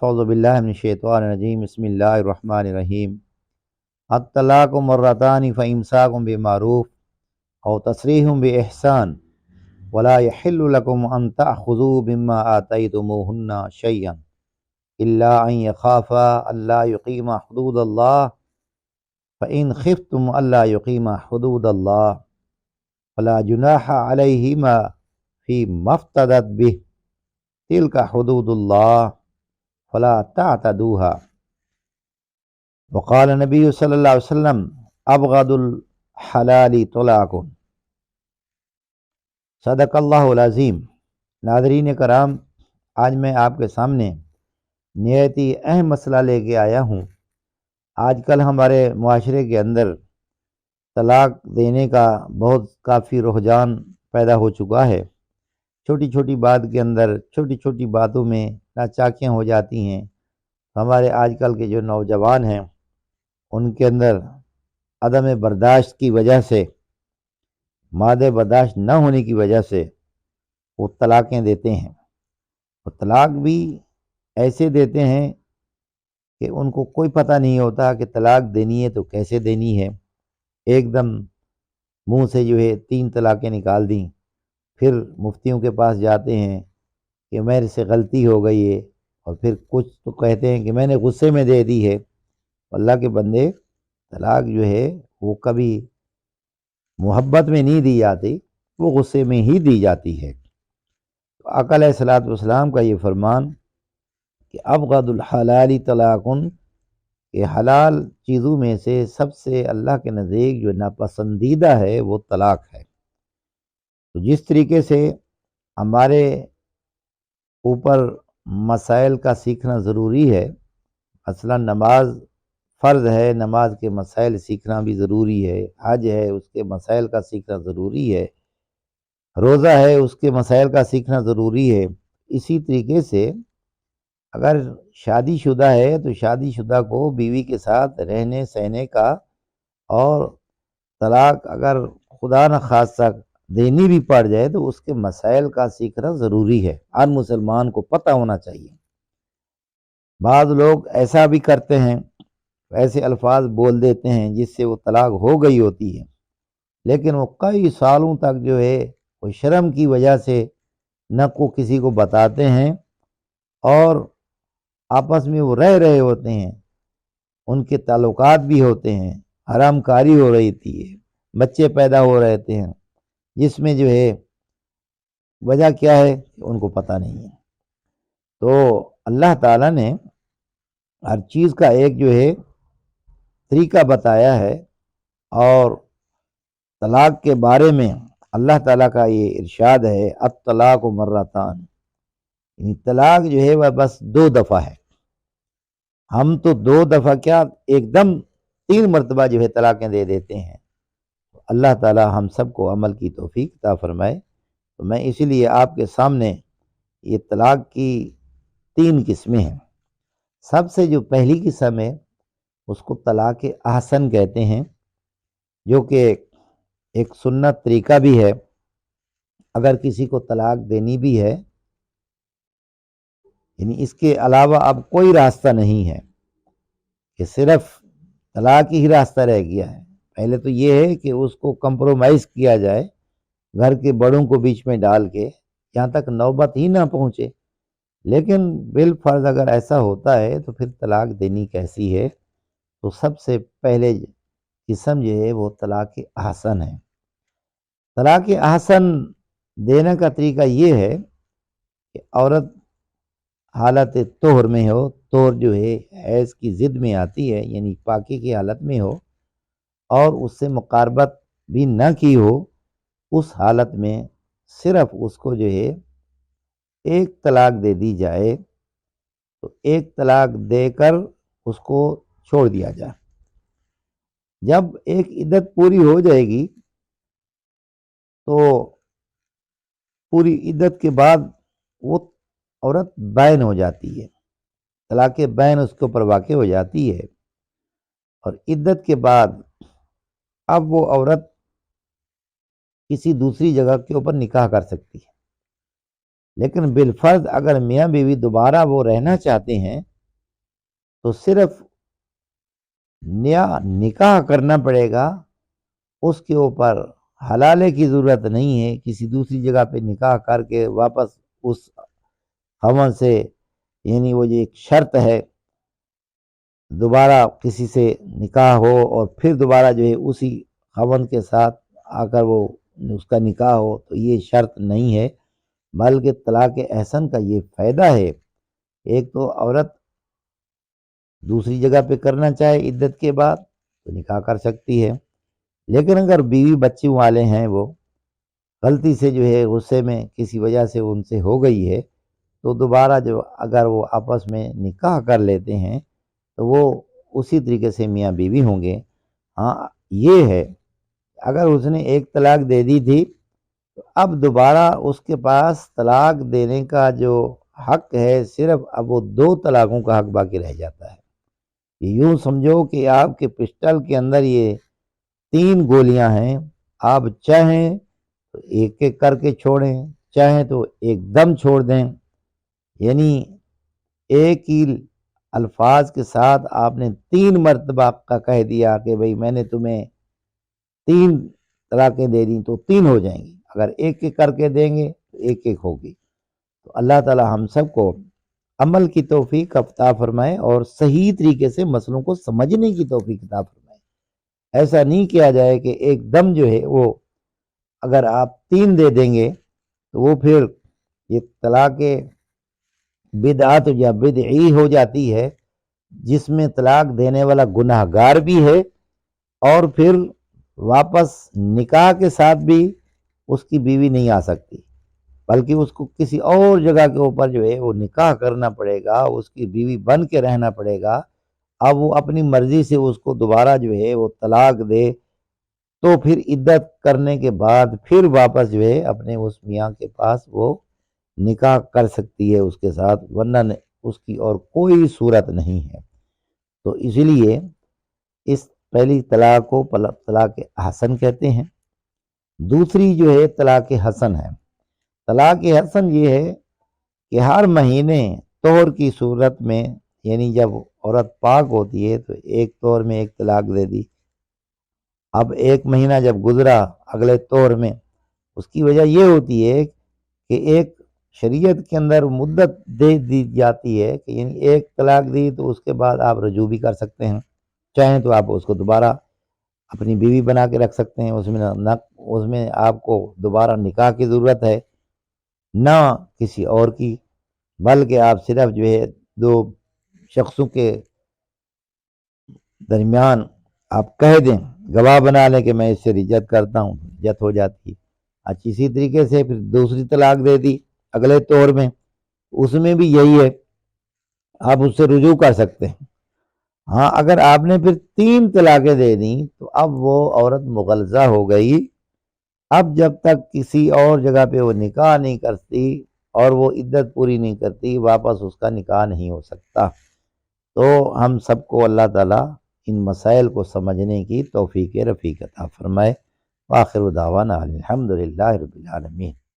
اعوذ باللہ من الشیطان الرجیم بسم اللہ الرحمن الرحیم الطلاق مرتان فامساک بمعروف او تسریح باحسان ولا يحل لكم ان تأخذوا مما آتيتموهن شيئا الا ان يخافا الا يقيما حدود الله فان خفتم الا يقيما حدود الله فلا جناح عليهما فيما افتدت به تلك حدود الله فلا تعتدوها وقال نبی صلی اللہ علیہ وسلم ابغض الحلال طلاق۔ صدق اللہ العظیم۔ ناظرین کرام، آج میں آپ کے سامنے نہایت ہی اہم مسئلہ لے کے آیا ہوں۔ آج کل ہمارے معاشرے کے اندر طلاق دینے کا بہت کافی رجحان پیدا ہو چکا ہے۔ چھوٹی چھوٹی بات کے اندر، چھوٹی چھوٹی باتوں میں ناچاکیاں ہو جاتی ہیں۔ ہمارے آج کل کے جو نوجوان ہیں ان کے اندر عدم برداشت کی وجہ سے، مادہ برداشت نہ ہونے کی وجہ سے وہ طلاقیں دیتے ہیں۔ اور طلاق بھی ایسے دیتے ہیں کہ ان کو کوئی پتہ نہیں ہوتا کہ طلاق دینی ہے تو کیسے دینی ہے۔ ایک دم منہ سے 3 طلاقیں نکال دیں، پھر مفتیوں کے پاس جاتے ہیں کہ میرے سے غلطی ہو گئی ہے، اور پھر کچھ تو کہتے ہیں کہ میں نے غصے میں دے دی ہے۔ اللہ کے بندے، طلاق وہ کبھی محبت میں نہیں دی جاتی، وہ غصے میں ہی دی جاتی ہے۔ تو آقا علیہ الصلوۃ والسلام کا یہ فرمان کہ ابغض الحلال طلاق، کہ حلال چیزوں میں سے سب سے اللہ کے نزدیک جو ناپسندیدہ ہے وہ طلاق ہے۔ تو جس طریقے سے ہمارے اوپر مسائل کا سیکھنا ضروری ہے، مثلا نماز فرض ہے، نماز کے مسائل سیکھنا بھی ضروری ہے، حج ہے اس کے مسائل کا سیکھنا ضروری ہے، روزہ ہے اس کے مسائل کا سیکھنا ضروری ہے۔ اسی طریقے سے اگر شادی شدہ ہے تو شادی شدہ کو بیوی کے ساتھ رہنے سہنے کا، اور طلاق اگر خدا نخواستہ دینی بھی پڑ جائے تو اس کے مسائل کا سیکھنا ضروری ہے، ہر مسلمان کو پتہ ہونا چاہیے۔ بعض لوگ ایسا بھی کرتے ہیں، ایسے الفاظ بول دیتے ہیں جس سے وہ طلاق ہو گئی ہوتی ہے، لیکن وہ کئی سالوں تک وہ شرم کی وجہ سے نہ کو کسی کو بتاتے ہیں، اور آپس میں وہ رہ رہے ہوتے ہیں، ان کے تعلقات بھی ہوتے ہیں، حرام کاری ہو رہی تھی، بچے پیدا ہو رہے تھے، جس میں وجہ کیا ہے ان کو پتہ نہیں ہے۔ تو اللہ تعالیٰ نے ہر چیز کا ایک طریقہ بتایا ہے، اور طلاق کے بارے میں اللہ تعالیٰ کا یہ ارشاد ہے الطلاق مرتان، یعنی طلاق وہ بس 2 دفعہ ہے۔ ہم تو 2 دفعہ کیا، ایک دم 3 مرتبہ طلاقیں دے دیتے ہیں۔ اللہ تعالیٰ ہم سب کو عمل کی توفیق عطا فرمائے۔ تو میں اسی لیے آپ کے سامنے یہ طلاق کی 3 قسمیں ہیں۔ سب سے جو پہلی قسم ہے اس کو طلاق احسن کہتے ہیں، جو کہ ایک سنت طریقہ بھی ہے۔ اگر کسی کو طلاق دینی بھی ہے، یعنی اس کے علاوہ اب کوئی راستہ نہیں ہے کہ صرف طلاق ہی راستہ رہ گیا ہے، پہلے تو یہ ہے کہ اس کو کمپرومائز کیا جائے، گھر کے بڑوں کو بیچ میں ڈال کے، یہاں تک نوبت ہی نہ پہنچے۔ لیکن بالفرض اگر ایسا ہوتا ہے تو پھر طلاق دینی کیسی ہے؟ تو سب سے پہلے قسم وہ طلاق احسن ہے۔ طلاق احسن دینے کا طریقہ یہ ہے کہ عورت حالت طہر میں ہو، طہر حیض کی ضد میں آتی ہے، یعنی پاکی کی حالت میں ہو، اور اس سے مقاربت بھی نہ کی ہو، اس حالت میں صرف اس کو ایک طلاق دے دی جائے، تو ایک طلاق دے کر اس کو چھوڑ دیا جائے۔ جب ایک عدت پوری ہو جائے گی تو پوری عدت کے بعد وہ عورت بائن ہو جاتی ہے، طلاق بائن اس کے اوپر واقع ہو جاتی ہے، اور عدت کے بعد اب وہ عورت کسی دوسری جگہ کے اوپر نکاح کر سکتی ہے۔ لیکن بالفرض اگر میاں بیوی دوبارہ وہ رہنا چاہتے ہیں تو صرف نیا نکاح کرنا پڑے گا، اس کے اوپر حلالے کی ضرورت نہیں ہے کسی دوسری جگہ پہ نکاح کر کے واپس اس خاوند سے، یعنی وہ جو ایک شرط ہے دوبارہ کسی سے نکاح ہو اور پھر دوبارہ جو ہے اسی خاوند کے ساتھ آ کر وہ اس کا نکاح ہو، تو یہ شرط نہیں ہے، بلکہ طلاق احسن کا یہ فائدہ ہے، ایک تو عورت دوسری جگہ پہ کرنا چاہے عدت کے بعد تو نکاح کر سکتی ہے، لیکن اگر بیوی بچے والے ہیں، وہ غلطی سے جو ہے غصے میں کسی وجہ سے ان سے ہو گئی ہے، تو دوبارہ جو اگر وہ آپس میں نکاح کر لیتے ہیں تو وہ اسی طریقے سے میاں بیوی ہوں گے۔ ہاں یہ ہے، اگر اس نے ایک طلاق دے دی تھی تو اب دوبارہ اس کے پاس طلاق دینے کا جو حق ہے، صرف اب وہ 2 طلاقوں کا حق باقی رہ جاتا ہے۔ یوں سمجھو کہ آپ کے پسٹل کے اندر یہ 3 گولیاں ہیں، آپ چاہیں تو ایک ایک کر کے چھوڑیں، چاہیں تو ایک دم چھوڑ دیں، یعنی ایک ہی الفاظ کے ساتھ آپ نے 3 مرتبہ کا کہہ دیا کہ بھئی میں نے تمہیں 3 طلاقیں دے دیں تو 3 ہو جائیں گی، اگر ایک ایک کر کے دیں گے تو ایک ایک ہوگی۔ تو اللہ تعالی ہم سب کو عمل کی توفیق عطا فرمائے اور صحیح طریقے سے مسئلوں کو سمجھنے کی توفیق عطا فرمائے۔ ایسا نہیں کیا جائے کہ ایک دم جو ہے وہ اگر آپ 3 دے دیں گے تو وہ پھر یہ طلاق بدعت یا بدعی ہو جاتی ہے، جس میں طلاق دینے والا گناہ گار بھی ہے اور پھر واپس نکاح کے ساتھ بھی اس کی بیوی نہیں آ سکتی، بلکہ اس کو کسی اور جگہ کے اوپر جو ہے وہ نکاح کرنا پڑے گا، اس کی بیوی بن کے رہنا پڑے گا۔ اب وہ اپنی مرضی سے اس کو دوبارہ جو ہے وہ طلاق دے تو پھر عدت کرنے کے بعد پھر واپس جو ہے اپنے اس میاں کے پاس وہ نکاح کر سکتی ہے اس کے ساتھ، ورنہ اس کی اور کوئی صورت نہیں ہے۔ تو اسی لیے اس پہلی طلاق کو طلاق حسن کہتے ہیں، دوسری جو ہے طلاق حسن ہے۔ طلاق حسن یہ ہے کہ ہر مہینے طہر کی صورت میں، یعنی جب عورت پاک ہوتی ہے تو ایک طہر میں ایک طلاق دے دی، اب ایک مہینہ جب گزرا اگلے طہر میں، اس کی وجہ یہ ہوتی ہے کہ ایک شریعت کے اندر مدت دے دی جاتی ہے کہ یعنی ایک طلاق دی تو اس کے بعد آپ رجوع بھی کر سکتے ہیں، چاہیں تو آپ اس کو دوبارہ اپنی بیوی بنا کے رکھ سکتے ہیں، اس میں آپ کو دوبارہ نکاح کی ضرورت ہے نہ کسی اور کی، بلکہ آپ صرف جو ہے 2 شخصوں کے درمیان آپ کہہ دیں، گواہ بنا لیں کہ میں اس سے رجعت کرتا ہوں، رجعت ہو جاتی ہے۔ اچھا اسی طریقے سے پھر دوسری طلاق دے دی اگلے طور میں، اس میں بھی یہی ہے، آپ اس سے رجوع کر سکتے ہیں۔ ہاں اگر آپ نے پھر 3 طلاقیں دے دیں تو اب وہ عورت مغلظہ ہو گئی، اب جب تک کسی اور جگہ پہ وہ نکاح نہیں کرتی اور وہ عدت پوری نہیں کرتی، واپس اس کا نکاح نہیں ہو سکتا۔ تو ہم سب کو اللہ تعالیٰ ان مسائل کو سمجھنے کی توفیق رفیق عطا فرمائے۔ وآخر دعوانا الحمدللہ رب العالمین۔